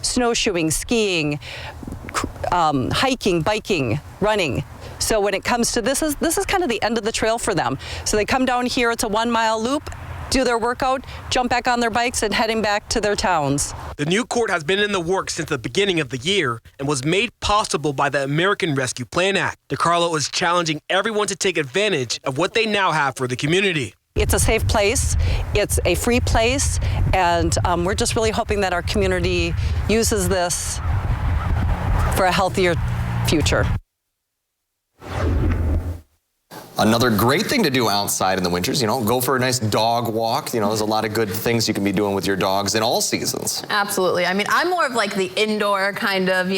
snowshoeing, skiing, hiking, biking, running. So when it comes to this is kind of the end of the trail for them. So they come down here, it's a 1-mile loop, do their workout, jump back on their bikes and heading back to their towns. The new court has been in the works since the beginning of the year and was made possible by the American Rescue Plan Act. DeCarlo is challenging everyone to take advantage of what they now have for the community. It's a safe place, it's a free place, and we're just really hoping that our community uses this for a healthier future. Another great thing to do outside in the winters, go for a nice dog walk. There's a lot of good things you can be doing with your dogs in all seasons. Absolutely. I mean, I'm more of like the indoor kind of,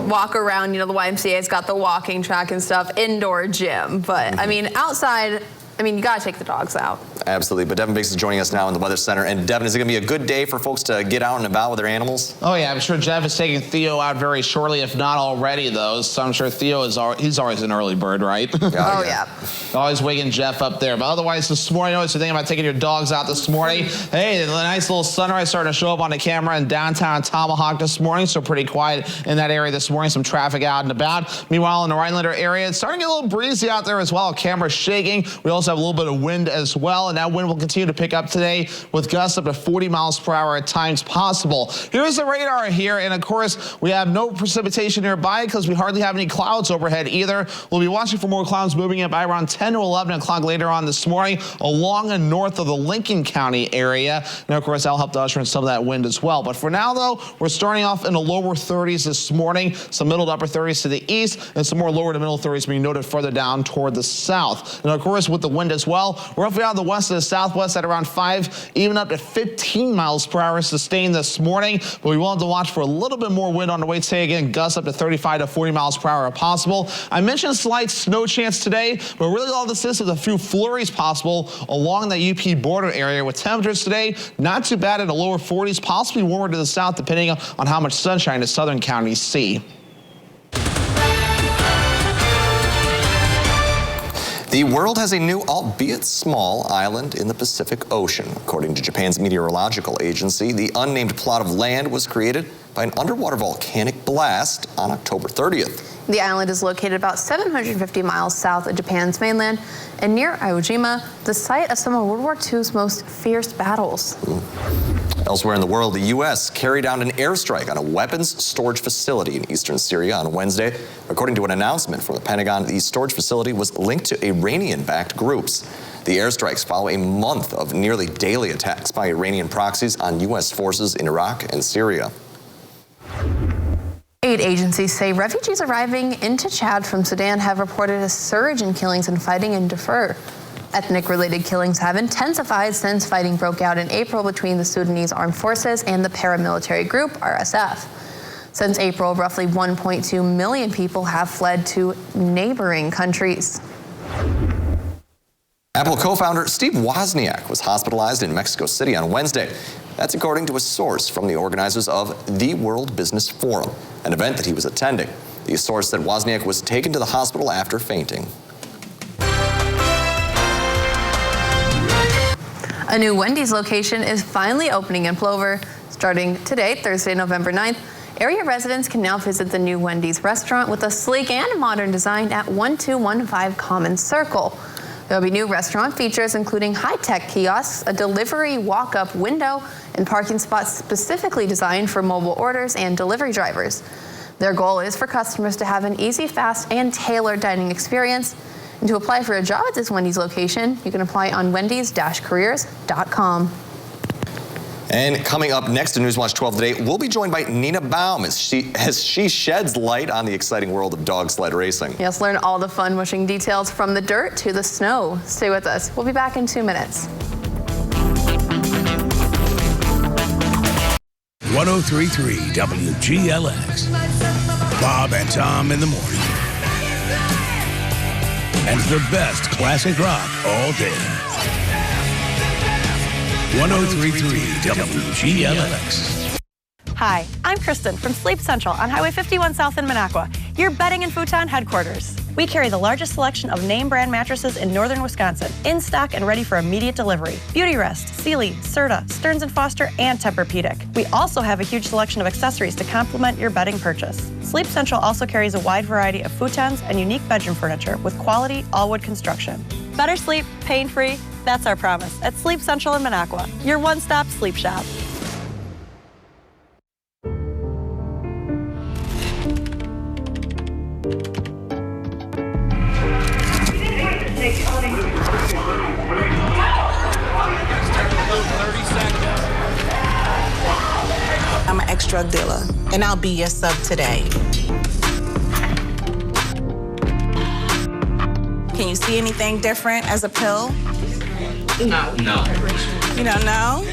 walk around. The YMCA's got the walking track and stuff, indoor gym. But I mean, outside, you got to take the dogs out. Absolutely. But Devin Biggs is joining us now in the Weather Center. And Devin, is it going to be a good day for folks to get out and about with their animals? Oh, yeah. I'm sure Jeff is taking Theo out very shortly, if not already, though. So I'm sure Theo he's always an early bird, right? Oh, yeah. Always waking Jeff up there. But otherwise, this morning, I was thinking about taking your dogs out this morning. Hey, the nice little sunrise starting to show up on the camera in downtown Tomahawk this morning. So pretty quiet in that area this morning. Some traffic out and about. Meanwhile, in the Rhinelander area, it's starting to get a little breezy out there as well. Camera shaking. We also have a little bit of wind as well. And that wind will continue to pick up today with gusts up to 40 miles per hour at times possible. Here's the radar here. And of course, we have no precipitation nearby because we hardly have any clouds overhead either. We'll be watching for more clouds moving in by around 10 to 11 o'clock later on this morning along and north of the Lincoln County area. And of course, that'll help to usher in some of that wind as well. But for now, though, we're starting off in the lower 30s this morning, some middle to upper 30s to the east, and some more lower to middle 30s being noted further down toward the south. And of course, with the wind as well, we're roughly out of the west to the southwest at around 5, even up to 15 miles per hour sustained this morning. But we will have to watch for a little bit more wind on the way today. Again, gusts up to 35 to 40 miles per hour are possible. I mentioned slight snow chance today, but really all this is a few flurries possible along the UP border area with temperatures today not too bad in the lower 40s, possibly warmer to the south depending on how much sunshine the southern counties see. The world has a new, albeit small, island in the Pacific Ocean. According to Japan's meteorological agency, the unnamed plot of land was created by an underwater volcanic blast on October 30th. The island is located about 750 miles south of Japan's mainland and near Iwo Jima, the site of some of World War II's most fierce battles. Elsewhere in the world, the U.S. carried out an airstrike on a weapons storage facility in eastern Syria on Wednesday. According to an announcement from the Pentagon, the storage facility was linked to Iranian-backed groups. The airstrikes follow a month of nearly daily attacks by Iranian proxies on U.S. forces in Iraq and Syria. Aid agencies say refugees arriving into Chad from Sudan have reported a surge in killings and fighting in Darfur. Ethnic-related killings have intensified since fighting broke out in April between the Sudanese Armed Forces and the paramilitary group RSF. Since April, roughly 1.2 million people have fled to neighboring countries. Apple co-founder Steve Wozniak was hospitalized in Mexico City on Wednesday. That's according to a source from the organizers of the World Business Forum, an event that he was attending. The source said Wozniak was taken to the hospital after fainting. A new Wendy's location is finally opening in Plover. Starting today, Thursday, November 9th, area residents can now visit the new Wendy's restaurant with a sleek and modern design at 1215 Common Circle. There will be new restaurant features including high-tech kiosks, a delivery walk-up window, and parking spots specifically designed for mobile orders and delivery drivers. Their goal is for customers to have an easy, fast, and tailored dining experience. And to apply for a job at this Wendy's location, you can apply on wendys-careers.com. And coming up next to Newswatch 12 today, we'll be joined by Niina Baum as she sheds light on the exciting world of dog sled racing. Yes, learn all the fun mushing details from the dirt to the snow. Stay with us. We'll be back in 2 minutes. 103.3 WGLX. Bob and Tom in the morning. And the best classic rock all day. 103.3 WGLX. Hi, I'm Kristen from Sleep Central on Highway 51 South in Minocqua, your bedding and futon headquarters. We carry the largest selection of name brand mattresses in northern Wisconsin, in stock and ready for immediate delivery. Beautyrest, Sealy, Serta, Stearns & Foster, and Tempur-Pedic. We also have a huge selection of accessories to complement your bedding purchase. Sleep Central also carries a wide variety of futons and unique bedroom furniture with quality all-wood construction. Better sleep, pain-free, that's our promise at Sleep Central in Minocqua, your one-stop sleep shop. I'm an ex-drug dealer, and I'll be your sub today. Can you see anything different as a pill? No. You don't know?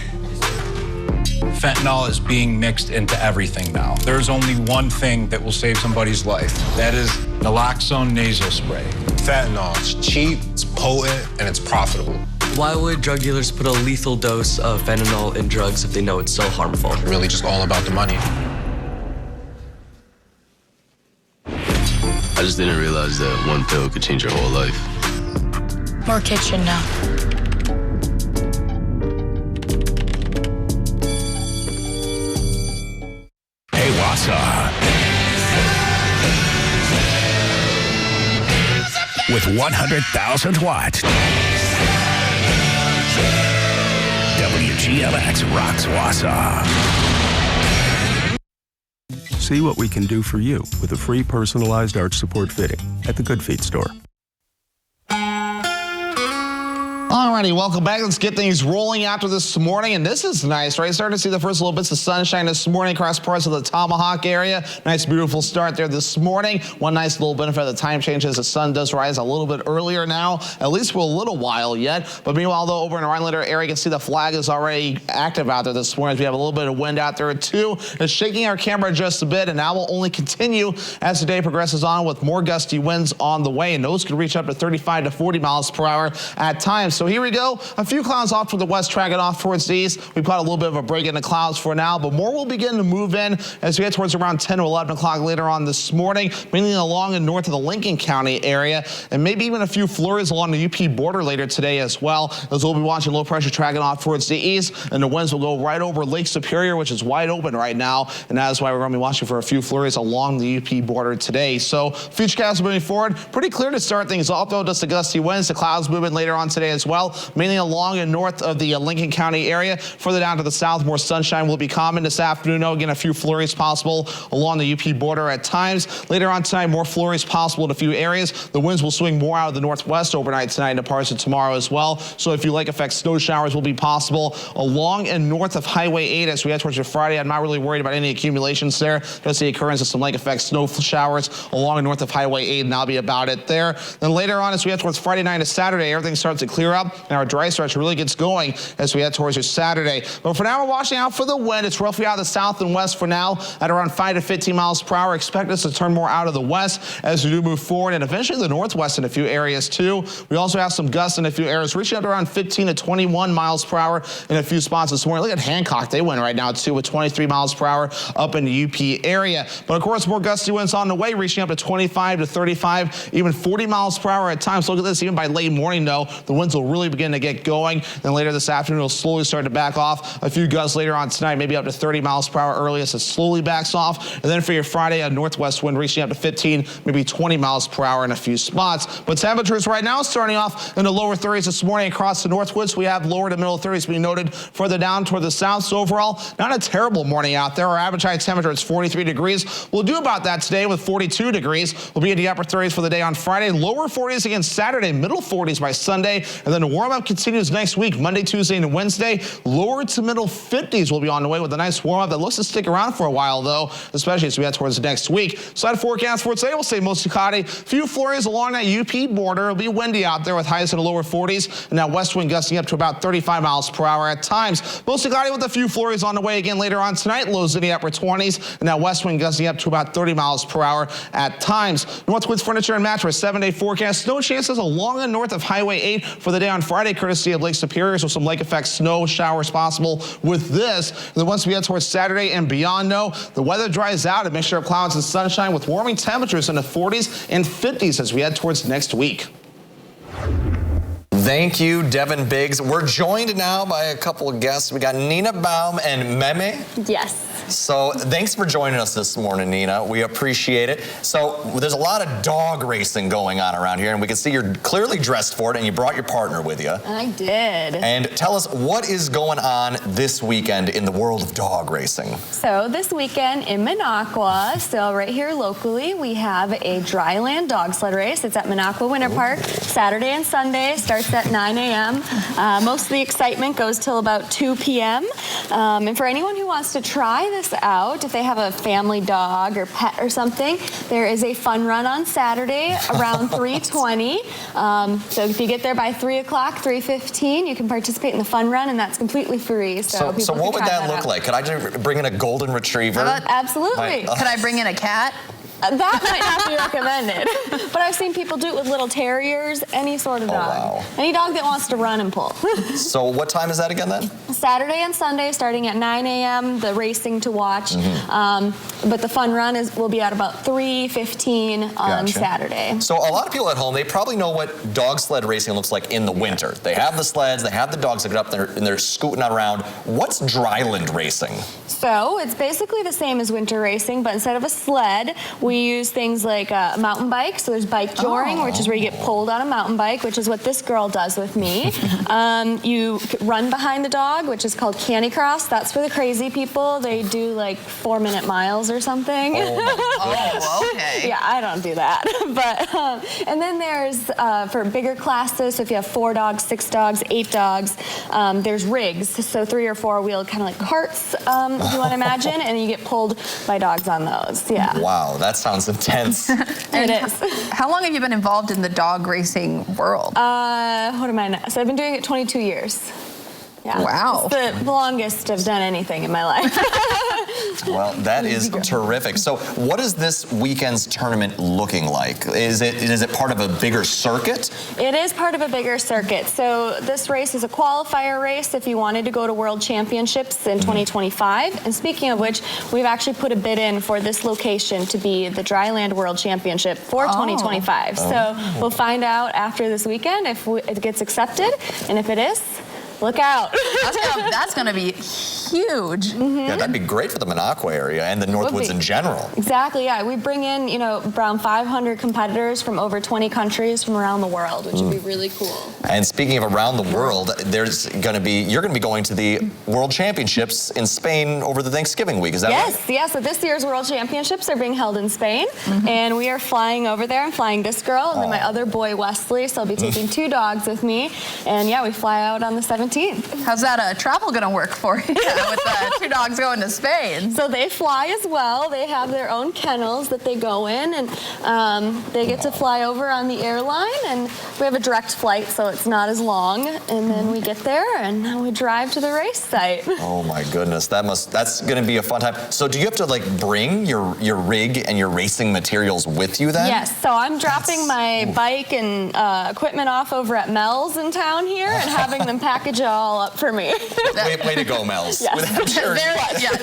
Fentanyl is being mixed into everything now. There's only one thing that will save somebody's life. That is naloxone nasal spray. Fentanyl, it's cheap, it's potent, and it's profitable. Why would drug dealers put a lethal dose of fentanyl in drugs if they know it's so harmful? Really just all about the money. I just didn't realize that one pill could change your whole life. More kitchen now. Hey, Wausau. With 100,000 watts. WGLX rocks Wausau. See what we can do for you with a free personalized arch support fitting at the Good Feet store. Alrighty, welcome back. Let's get things rolling after this morning. And this is nice, right? Starting to see the first little bits of sunshine this morning across parts of the Tomahawk area. Nice, beautiful start there this morning. One nice little benefit of the time change is the sun does rise a little bit earlier now, at least for a little while yet. But meanwhile, though, over in the Rhinelander area, you can see the flag is already active out there this morning. We have a little bit of wind out there, too. It's shaking our camera just a bit, and that will only continue as the day progresses on with more gusty winds on the way. And those could reach up to 35 to 40 miles per hour at times. So here we go. A few clouds off to the west, tracking off towards the east. We've got a little bit of a break in the clouds for now, but more will begin to move in as we get towards around 10 or 11 o'clock later on this morning, mainly along and north of the Lincoln County area, and maybe even a few flurries along the UP border later today as well, as we'll be watching low pressure tracking off towards the east, and the winds will go right over Lake Superior, which is wide open right now, and that is why we're going to be watching for a few flurries along the UP border today. So futurecast moving forward, pretty clear to start things off, though. Just the gusty winds, the clouds moving later on today as well, mainly along and north of the Lincoln County area. Further down to the south, more sunshine will be common this afternoon. Again, a few flurries possible along the UP border at times. Later on tonight, more flurries possible in a few areas. The winds will swing more out of the northwest overnight tonight and parts of tomorrow as well. So if you lake effect, snow showers will be possible along and north of Highway 8 as we head towards your Friday. I'm not really worried about any accumulations there. Just the occurrence of some lake effect snow showers along and north of Highway 8, and that'll be about it there. Then later on, as we head towards Friday night to Saturday, everything starts to clear up, and our dry stretch really gets going as we head towards your Saturday. But for now, we're watching out for the wind. It's roughly out of the south and west for now at around 5 to 15 miles per hour. Expect us to turn more out of the west as we do move forward, and eventually the northwest in a few areas too. We also have some gusts in a few areas, reaching up to around 15 to 21 miles per hour in a few spots this morning. Look at Hancock. They win right now too with 23 miles per hour up in the UP area. But of course, more gusty winds on the way, reaching up to 25 to 35, even 40 miles per hour at times. Look at this, even by late morning though, the winds will really begin to get going. Then later this afternoon, it'll slowly start to back off. A few gusts later on tonight, maybe up to 30 miles per hour early as it slowly backs off. And then for your Friday, a northwest wind reaching up to 15, maybe 20 miles per hour in a few spots. But temperatures right now starting off in the lower 30s this morning across the northwoods. We have lower to middle 30s being noted further down toward the south. So overall, not a terrible morning out there. Our average high temperature is 43 degrees. We'll do about that today with 42 degrees. We'll be in the upper 30s for the day on Friday. Lower 40s again Saturday, middle 40s by Sunday. And then the warm-up continues next week, Monday, Tuesday, and Wednesday. Lower to middle 50s will be on the way with a nice warm-up that looks to stick around for a while, though, especially as we head towards next week. Side forecast for today, we'll say mostly cloudy. Few flurries along that UP border. It'll be windy out there with highs in the lower 40s, and that west wind gusting up to about 35 miles per hour at times. Mostly cloudy with a few flurries on the way again later on tonight. Lows in the upper 20s, and that west wind gusting up to about 30 miles per hour at times. Northwoods Furniture and Mattress 7-day forecast. Snow chances along and north of Highway 8 for the day day on Friday, courtesy of Lake Superior, so some lake effect snow showers possible with this. And then once we head towards Saturday and beyond, though, the weather dries out, a mixture of clouds and sunshine with warming temperatures in the 40s and 50s as we head towards next week. Thank you, Devin Biggs. We're joined now by a couple of guests. We got Niina Baum and Meme. Yes. So thanks for joining us this morning, Niina. We appreciate it. So there's a lot of dog racing going on around here, and we can see you're clearly dressed for it, and you brought your partner with you. I did. And tell us, what is going on this weekend in the world of dog racing? So this weekend in Minocqua, so right here locally, we have a dryland dog sled race. It's at Minocqua Winter Park, Saturday and Sunday. Starts at 9 a.m. Most of the excitement goes till about 2 p.m. And for anyone who wants to try this out, if they have a family dog or pet or something, there is a fun run on Saturday around 3:20. So if you get there by 3 o'clock, 3:15, you can participate in the fun run, and that's completely free. So what would that look like? Could I bring in a golden retriever? Absolutely. Could I bring in a cat? That might not be recommended, but I've seen people do it with little terriers, any sort of dog. Wow. Any dog that wants to run and pull. So what time is that again then? Saturday and Sunday starting at 9 a.m., the racing to watch. But the fun run will be at about 3:15 on Saturday. So a lot of people at home, they probably know what dog sled racing looks like in the winter. They have the sleds, they have the dogs that get up there, and they're scooting around. What's dryland racing? So it's basically the same as winter racing, but instead of a sled, we use things like a mountain bike. So there's bike joring, which is where you get pulled on a mountain bike, which is what this girl does with me. You run behind the dog, which is called canny cross. That's for the crazy people. They do like 4-minute miles or something. Oh, okay. Yeah, I don't do that. But and then there's for bigger classes. So if you have 4 dogs, 6 dogs, 8 dogs, there's rigs. So 3 or 4 wheeled kind of like carts, if you want to imagine, and you get pulled by dogs on those. Yeah. Wow, that sounds intense. It is. How long have you been involved in the dog racing world? What am I now? So I've been doing it 22 years. Yeah. Wow. It's the longest I've done anything in my life. Well, that is terrific. So what is this weekend's tournament looking like? Is it part of a bigger circuit? It is part of a bigger circuit. So this race is a qualifier race if you wanted to go to World Championships in 2025. And speaking of which, we've actually put a bid in for this location to be the Dryland World Championship for 2025. So we'll find out after this weekend if it gets accepted, and if it is, look out. That's going to be huge. Yeah, that'd be great for the Minocqua area and the Northwoods in general. Exactly, yeah. We bring in, around 500 competitors from over 20 countries from around the world, which would be really cool. And speaking of around the world, you're going to be going to the World Championships in Spain over the Thanksgiving week, is that right? Yes. So this year's World Championships are being held in Spain, and we are flying over there. I'm flying this girl and then my other boy, Wesley, so I'll be taking 2 dogs with me. And yeah, we fly out on the 17th. How's that travel going to work for you with 2 dogs going to Spain? So they fly as well. They have their own kennels that they go in, and they get to fly over on the airline, and we have a direct flight, so it's not as long. And then we get there, and then we drive to the race site. Oh my goodness, that's going to be a fun time. So do you have to bring your rig and your racing materials with you then? Yes. So I'm dropping my bike and equipment off over at Mel's in town here, and having them package it all up for me. Way to go, Mel's. Yes.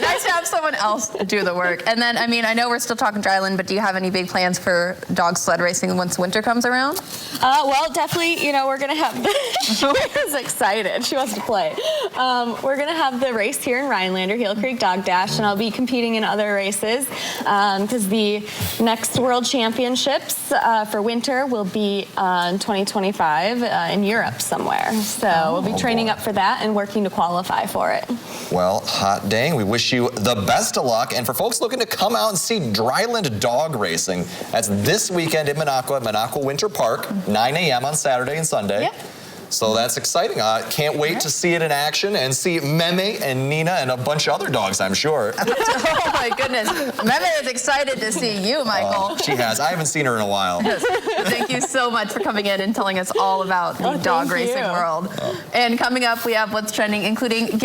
Nice to have someone else do the work. And then, I know we're still talking dryland, but do you have any big plans for dog sled racing once winter comes around? Well, definitely, we're going to have she was excited. She wants to play. We're going to have the race here in Rhinelander, Heel Creek Dog Dash, and I'll be competing in other races because the next World Championships for winter will be in 2025 in Europe somewhere. So we'll be training up for that and working to qualify for it. Well, hot dang, we wish you the best of luck. And for folks looking to come out and see dryland dog racing, that's this weekend in Minocqua at Minocqua Winter Park, 9 a.m. on Saturday and Sunday. Yep. So that's exciting. Can't wait to see it in action and see Meme and Niina and a bunch of other dogs, I'm sure. Oh my goodness. Meme is excited to see you, Michael. She has. I haven't seen her in a while. Yes. Thank you so much for coming in and telling us all about the dog racing world. And coming up, we have what's trending, including